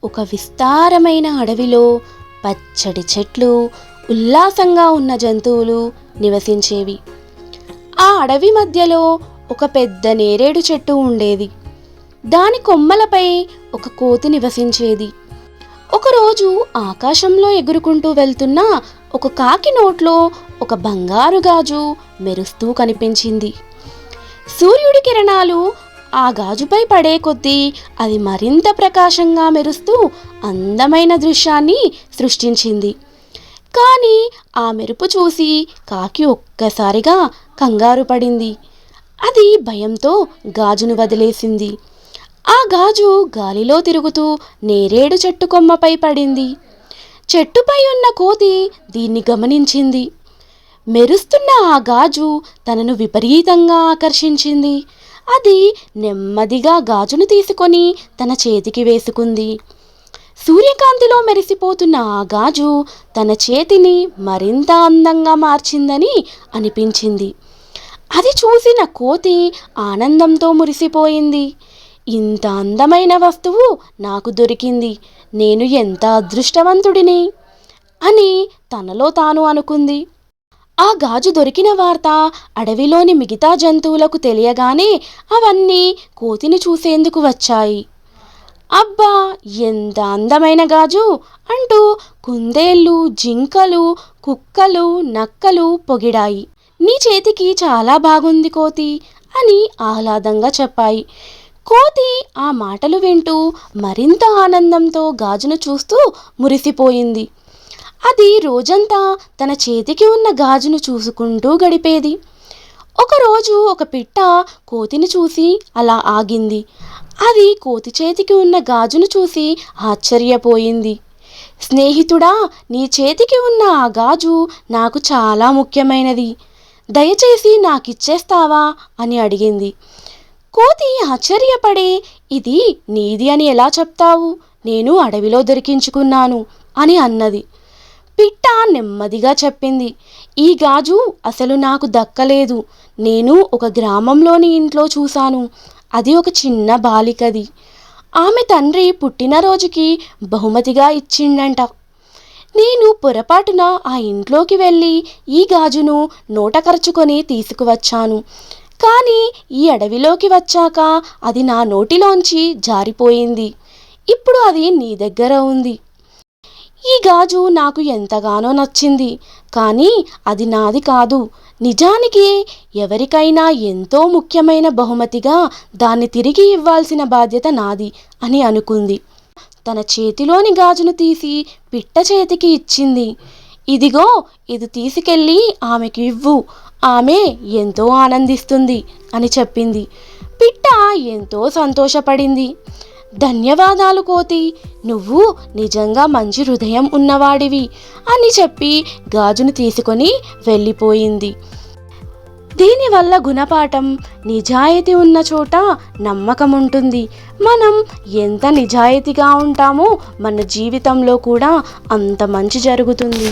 ఒక విస్తారమైన అడవిలో పచ్చడి చెట్లు, ఉల్లాసంగా ఉన్న జంతువులు నివసించేవి. ఆ అడవి మధ్యలో ఒక పెద్ద నేరేడు చెట్టు ఉండేది. దాని కొమ్మలపై ఒక కోతి నివసించేది. ఒకరోజు ఆకాశంలో ఎగురుకుంటూ వెళ్తున్న ఒక కాకి నోట్లో ఒక బంగారు గాజు మెరుస్తూ కనిపించింది. సూర్యుడి కిరణాలు ఆ గాజుపై పడే కొద్దీ అది మరింత ప్రకాశంగా మెరుస్తూ అందమైన దృశ్యాన్ని సృష్టించింది. కానీ ఆ మెరుపు చూసి కాకి ఒక్కసారిగా కంగారు పడింది. అది భయంతో గాజును వదిలేసింది. ఆ గాజు గాలిలో తిరుగుతూ నేరేడు చెట్టు కొమ్మపై పడింది. చెట్టుపై ఉన్న కోతి దీన్ని గమనించింది. మెరుస్తున్న ఆ గాజు తనను విపరీతంగా ఆకర్షించింది. అది నెమ్మదిగా గాజును తీసుకొని తన చేతికి వేసుకుంది. సూర్యకాంతిలో మెరిసిపోతున్న ఆ గాజు తన చేతిని మరింత అందంగా మార్చిందని అనిపించింది. అది చూసిన కోతి ఆనందంతో మురిసిపోయింది. ఇంత అందమైన వస్తువు నాకు దొరికింది, నేను ఎంత అదృష్టవంతుడిని అని తనలో తాను అనుకుంది. ఆ గాజు దొరికిన వార్త అడవిలోని మిగతా జంతువులకు తెలియగానే అవన్నీ కోతిని చూసేందుకు వచ్చాయి. అబ్బా, ఎంత అందమైన గాజు అంటూ కుందేళ్ళు, జింకలు, కుక్కలు, నక్కలు పొగిడాయి. నీ చేతికి చాలా బాగుంది కోతి అని ఆహ్లాదంగా చెప్పాయి. కోతి ఆ మాటలు వింటూ మరింత ఆనందంతో గాజును చూస్తూ మురిసిపోయింది. అది రోజంతా తన చేతికి ఉన్న గాజును చూసుకుంటూ గడిపేది. ఒకరోజు ఒక పిట్ట కోతిని చూసి అలా ఆగింది. అది కోతి చేతికి ఉన్న గాజును చూసి ఆశ్చర్యపోయింది. స్నేహితుడా, నీ చేతికి ఉన్న ఆ గాజు నాకు చాలా ముఖ్యమైనది, దయచేసి నాకిచ్చేస్తావా అని అడిగింది. కోతి ఆశ్చర్యపడి, ఇది నీది అని ఎలా చెప్తావు, నేను అడవిలో దొరికించుకున్నాను అని అన్నది. పిట్ట నెమ్మదిగా చెప్పింది, ఈ గాజు అసలు నాకు దక్కలేదు. నేను ఒక గ్రామంలోని ఇంట్లో చూశాను. అది ఒక చిన్న బాలికది. ఆమె తండ్రి పుట్టినరోజుకి బహుమతిగా ఇచ్చిండంట. నేను పొరపాటున ఆ ఇంట్లోకి వెళ్ళి ఈ గాజును నోట కరుచుకొని తీసుకువచ్చాను. కానీ ఈ అడవిలోకి వచ్చాక అది నా నోటిలోంచి జారిపోయింది. ఇప్పుడు అది నీ దగ్గర ఉంది. ఈ గాజు నాకు ఎంతగానో నచ్చింది, కానీ అది నాది కాదు. నిజానికి ఎవరికైనా ఎంతో ముఖ్యమైన బహుమతిగా దాన్ని తిరిగి ఇవ్వాల్సిన బాధ్యత నాది అని అనుకుంది. తన చేతిలోని గాజును తీసి పిట్ట చేతికి ఇచ్చింది. ఇదిగో, ఇది తీసుకెళ్ళి ఆమెకు ఇవ్వు, ఆమె ఎంతో ఆనందిస్తుంది అని చెప్పింది. పిట్ట ఎంతో సంతోషపడింది. ధన్యవాదాలు కోతి, నువ్వు నిజంగా మంచి హృదయం ఉన్నవాడివి అని చెప్పి గాజును తీసుకొని వెళ్ళిపోయింది. దీనివల్ల గుణపాఠం, నిజాయితీ ఉన్న చోట నమ్మకం ఉంటుంది. మనం ఎంత నిజాయితీగా ఉంటామో మన జీవితంలో కూడా అంత మంచి జరుగుతుంది.